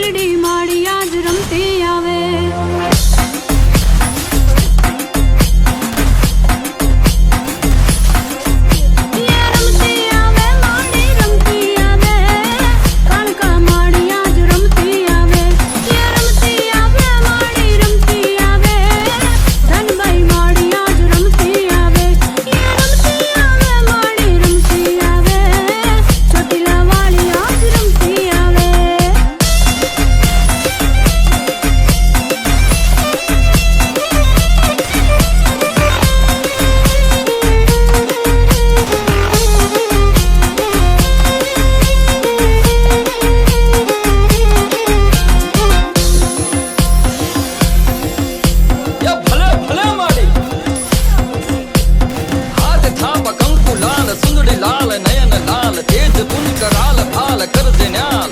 મેલડી માડી આજ રમતી આવે સુંદડી લાલ નયન લાલ તેજ પુન કરાલ ભાલ કરજે ન્યાલ